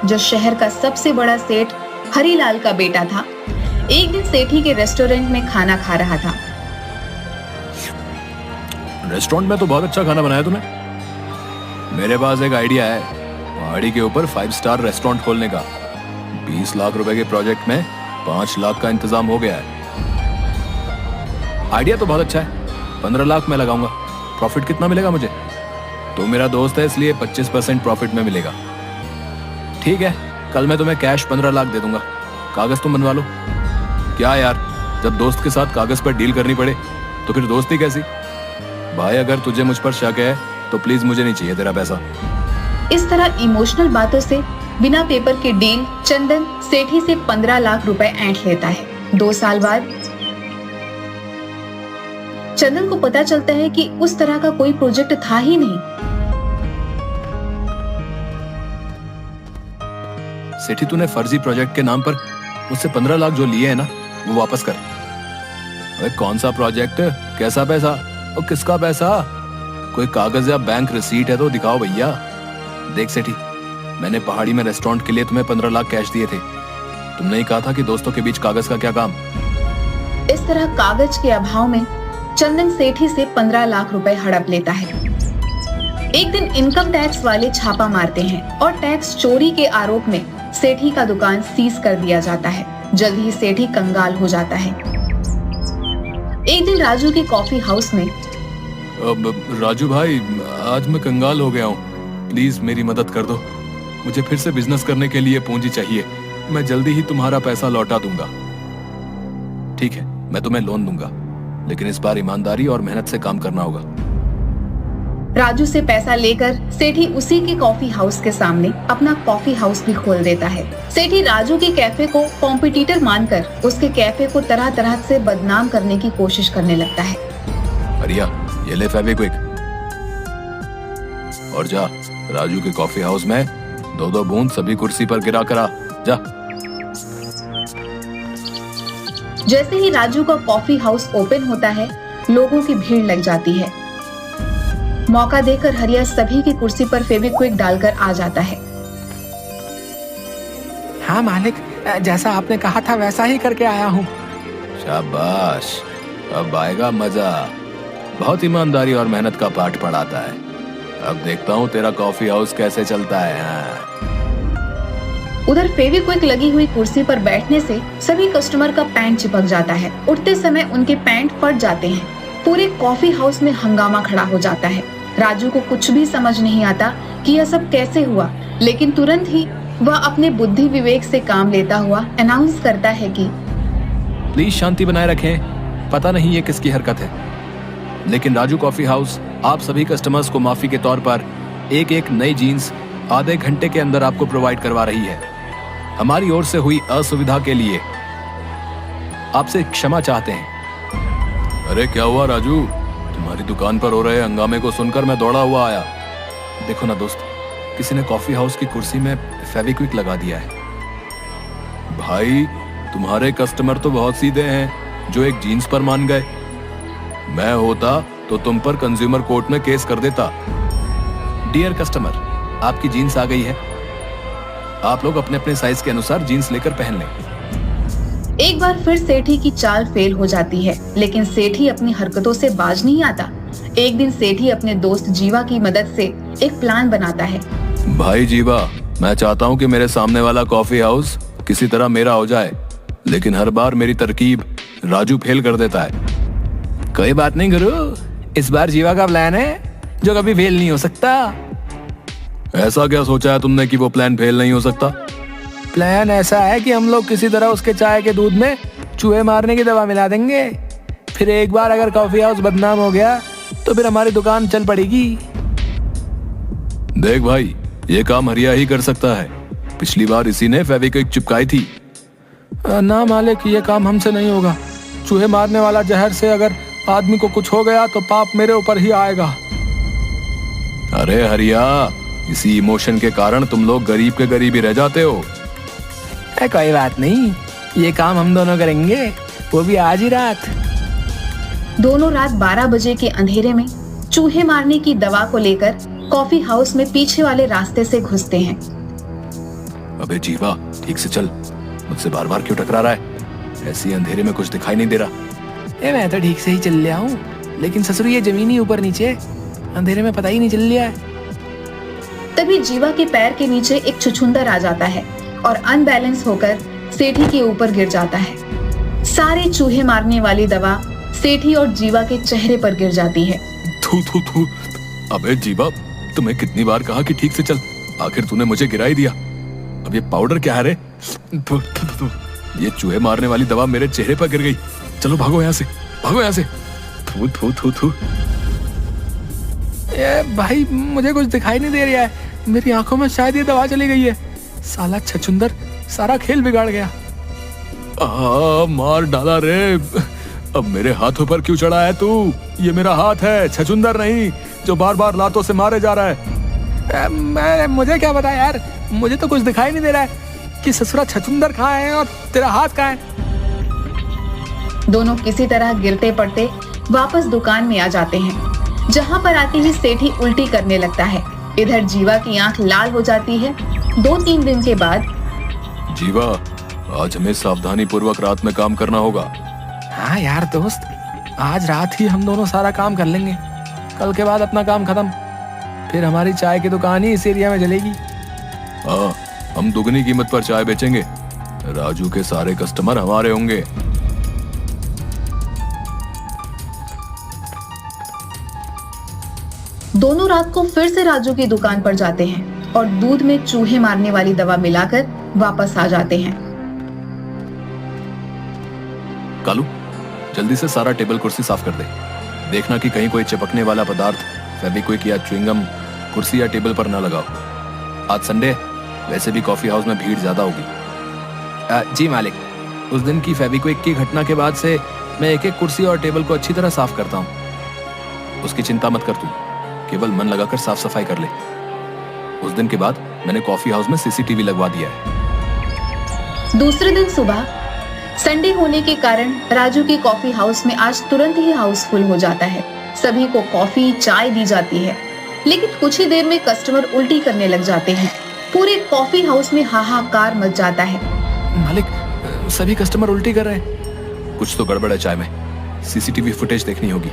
जो शहर का सबसे बड़ा सेठ हरीलाल का बेटा था, एक दिन सेठी के रेस्टोरेंट में खाना खा रहा था। रेस्टोरेंट में तो बहुत अच्छा खाना बनाया तुमने। मेरे पास एक आइडिया है, पहाड़ी के ऊपर 5 स्टार रेस्टोरेंट खोलने का। 20 लाख रुपए के प्रोजेक्ट में 5 लाख का इंतजाम हो गया है। आइडिया तो बहुत अच्छा है। 15 लाख मैं लगाऊंगा। प्रॉफिट कितना मिलेगा मुझे? तो मेरा दोस्त है इसलिए 25% प्रॉफिट में मिलेगा। ठीक है, कल मैं तुम्हें कैश 15 लाख दे दूंगा। कागज तुम बनवा लो। क्या यार, जब दोस्त के साथ कागज पर डील करनी पड़े तो फिर दोस्ती कैसी? भाई अगर तुझे मुझ पर शक है तो प्लीज मुझे नहीं चाहिए तेरा पैसा। इस तरह इमोशनल बातों से बिना पेपर के डील चंदन सेठी से 15 लाख रुपए ऐंठ लेता है। 2 साल बाद चंदन को पता चलता है कि उस तरह का कोई प्रोजेक्ट था ही नहीं। सेठी, तूने फर्जी प्रोजेक्ट के नाम पर मुझसे 15 लाख जो लिए हैं ना, वो वापस कर। अरे कौन सा प्रोजेक्ट, कैसा पैसा और किसका पैसा? कोई कागज या बैंक रिसीट है तो दिखाओ भैया। देख सेठी, मैंने पहाड़ी में रेस्टोरेंट के लिए तुम्हें 15 लाख कैश दिए थे। तुमने ही कहा था कि दोस्तों के बीच कागज का क्या काम। इस तरह कागज के अभाव में चंदन सेठी से 15 लाख रुपए हड़प लेता है। एक दिन इनकम टैक्स वाले छापा मारते हैं और टैक्स चोरी के आरोप में सेठी का दुकान सीज कर दिया जाता है। जल्द ही सेठी कंगाल हो जाता है। एक दिन राजू के कॉफी हाउस में, राजू भाई, आज मैं कंगाल हो गया हूँ, प्लीज मेरी मदद कर दो। मुझे फिर से बिजनेस करने के लिए पूंजी चाहिए। मैं जल्दी ही तुम्हारा पैसा लौटा दूंगा। ठीक है, मैं तुम्हें लोन दूंगा, लेकिन इस बार ईमानदारी और मेहनत से काम करना होगा। राजू से पैसा लेकर सेठी उसी के कॉफी हाउस के सामने अपना कॉफी हाउस भी खोल देता है। सेठी राजू के कैफे को कॉम्पिटिटर मानकर उसके कैफे को तरह तरह से बदनाम करने की कोशिश करने लगता है। अरिया, ये ले फेविक्विक और जा राजू के कॉफी हाउस में 2-2 बूंद सभी कुर्सी पर गिरा करा। जा। जैसे ही राजू का कॉफी हाउस ओपन होता है, लोगों की भीड़ लग जाती है। मौका देकर हरिया सभी की कुर्सी पर फेविक्विक डालकर आ जाता है। हाँ मालिक, जैसा आपने कहा था वैसा ही करके आया हूँ। शाबाश, अब आएगा मजा। बहुत ईमानदारी और मेहनत का पाठ पढ़ाता है। अब देखता हूँ तेरा कॉफी हाउस कैसे चलता है। हाँ। उधर फेविक्विक लगी हुई कुर्सी पर बैठने से सभी कस्टमर का पैंट चिपक जाता है। उठते समय उनके पैंट फट जाते हैं। पूरे कॉफी हाउस में हंगामा खड़ा हो जाता है। राजू को कुछ भी समझ नहीं आता कि यह सब कैसे हुआ, लेकिन तुरंत ही वह अपने बुद्धि विवेक से काम लेता हुआ अनाउंस करता है कि प्लीज शांति बनाए रखें। पता नहीं ये किसकी हरकत है, लेकिन राजू कॉफी हाउस आप सभी कस्टमर्स को माफी के तौर पर एक नई जीन्स आधे घंटे के अंदर आपको प्रोवाइड करवा रही है। हमारी ओर से हुई असुविधा के लिए आपसे क्षमा चाहते हैं। अरे क्या हुआ राजू? तुम्हारी दुकान पर हो रहे हंगामे को सुनकर मैं दौड़ा हुआ आया। देखो ना दोस्त, किसी ने कॉफी हाउस की कुर्सी में फेविक्विक लगा दिया है। भाई, तुम्हारे कस्टमर तो बहुत सीधे हैं जो एक जीन्स पर मान गए। मैं होता तो तुम पर कंज्यूमर कोर्ट में केस कर देता। डियर कस्टमर, आपकी जीन्स आ गई है। आप लोग अपने अपने साइज के अनुसार जीन्स लेकर पहन लें। एक बार फिर सेठी की चाल फेल हो जाती है, लेकिन सेठी अपनी हरकतों से बाज नहीं आता। एक दिन सेठी अपने दोस्त जीवा की मदद से एक प्लान बनाता है। भाई जीवा, मैं चाहता हूँ कि मेरे सामने वाला कॉफी हाउस किसी तरह मेरा हो जाए, लेकिन हर बार मेरी तरकीब राजू फेल कर देता है। कोई बात नहीं गुरु, इस बार जीवा का प्लान है जो कभी फेल नहीं हो सकता। ऐसा क्या सोचा है तुमने कि वो प्लान फेल नहीं हो सकता? प्लान ऐसा है कि हम लोग किसी तरह उसके चाय के दूध में चूहे मारने की दवा मिला देंगे। फिर एक बार अगर कॉफी हाउस बदनाम हो गया तो फिर हमारी दुकान चल पड़ेगी। देख भाई, ये काम हरिया ही कर सकता है। पिछली बार इसी ने फेविक्विक चिपकाई थी। ना मालिक, ये काम हमसे नहीं होगा। चूहे मारने वाला जहर से अगर आदमी को कुछ हो गया तो पाप मेरे ऊपर ही आएगा। अरे हरिया, इसी इमोशन के कारण तुम लोग गरीब के गरीब ही रह जाते हो। कोई बात नहीं, ये काम हम दोनों करेंगे, वो भी आज ही रात। दोनों रात 12 बजे के अंधेरे में चूहे मारने की दवा को लेकर कॉफी हाउस में पीछे वाले रास्ते से घुसते हैं। अबे जीवा, ठीक से चल, मुझसे बार बार क्यों टकरा रहा है? ऐसी अंधेरे में कुछ दिखाई नहीं दे रहा। मैं तो ठीक से ही चल रहा हूँ, लेकिन ससुर ये जमीन ही ऊपर नीचे, अंधेरे में पता ही नहीं चल रहा है। तभी जीवा के पैर के नीचे एक छुछुंदर आ जाता है और अनबैलेंस होकर सेठी के ऊपर गिर जाता है। सारे चूहे मारने वाली दवा सेठी और जीवा के चेहरे पर गिर जाती है। थू थू थू। अबे जीवा, तुम्हें कितनी बार कहा कि ठीक से चल, आखिर तूने मुझे गिरा ही दिया। अब ये पाउडर क्या है रे? थू, थू, थू। ये चूहे मारने वाली दवा मेरे चेहरे पर गिर गई। चलो भागो यहाँ से, भागो यहाँ से। थू थू थू थू। ए भाई, मुझे कुछ दिखाई नहीं दे रहा है, मेरी आंखों में शायद ये दवा चली गई है। साला छछुंदर सारा खेल बिगाड़ गया। मार डाला रे। अब मेरे हाथों पर क्यों चढ़ा है तू? ये मेरा हाथ है, छछुंदर नहीं, जो बार बार लातों से मारे जा रहा है। मुझे क्या पता यार, मुझे तो कुछ दिखाई नहीं दे रहा है कि ससुरा छछुंदर कहाँ है और तेरा हाथ कहाँ है। दोनों किसी तरह गिरते पड़ते वापस दुकान में आ जाते हैं, जहाँ पर आते ही सेठी उल्टी करने लगता है। इधर जीवा की आंख लाल हो जाती है। 2-3 दिन के बाद, जीवा, आज हमें सावधानी पूर्वक रात में काम करना होगा। हाँ यार दोस्त, आज रात ही हम दोनों सारा काम कर लेंगे, कल के बाद अपना काम खत्म, फिर हमारी चाय की दुकान ही इस एरिया में चलेगी। हाँ, हम दुगनी कीमत पर चाय बेचेंगे, राजू के सारे कस्टमर हमारे होंगे। दोनों रात को फिर से राजू की दुकान पर जाते हैं और दूध में चूहे मारने वाली दवा मिलाकर वापस आ जाते हैं। कालू, जल्दी से सारा टेबल कुर्सी साफ कर दे। देखना कि कहीं कोई चिपकने वाला पदार्थ, फेविक्विक या च्युइंगम कुर्सी या टेबल पर न लगाओ। आज संडे, वैसे भी कॉफी हाउस में भीड़ ज्यादा होगी। जी मालिक, उस दिन की फेविक्विक की घटना के बाद से मैं एक एक कुर्सी और टेबल को अच्छी तरह साफ करता हूँ। उसकी चिंता मत कर तू, केवल मन लगाकर साफ सफाई कर ले। उस दिन के बाद मैंने कॉफी हाउस में सीसीटीवी लगवा दिया है। दूसरे दिन सुबह, संडे होने के कारण राजू की कॉफी हाउस में आज तुरंत ही हाउसफुल हो जाता है। सभी को कॉफी चाय दी जाती है, लेकिन कुछ ही देर में कस्टमर उल्टी करने लग जाते हैं। पूरे कॉफी हाउस में हाहाकार मच जाता है। मालिक, सभी कस्टमर उल्टी कर रहे हैं, कुछ तो गड़बड़ है चाय में। सीसीटीवी फुटेज देखनी होगी।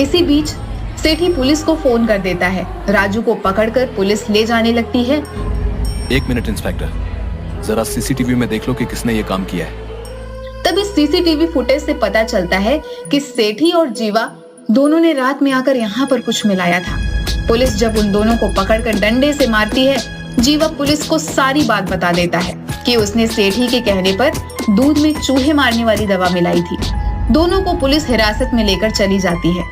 इसी बीच सेठी पुलिस को फोन कर देता है। राजू को पकड़कर पुलिस ले जाने लगती है। 1 मिनट इंस्पेक्टर, जरा सीसीटीवी में देख लो कि किसने ये काम किया है। तब इस सीसीटीवी फुटेज से पता चलता है कि सेठी और जीवा दोनों ने रात में आकर यहाँ पर कुछ मिलाया था। पुलिस जब उन दोनों को पकड़कर डंडे से मारती है, जीवा पुलिस को सारी बात बता देता है कि उसने सेठी के कहने पर दूध में चूहे मारने वाली दवा मिलाई थी। दोनों को पुलिस हिरासत में लेकर चली जाती है।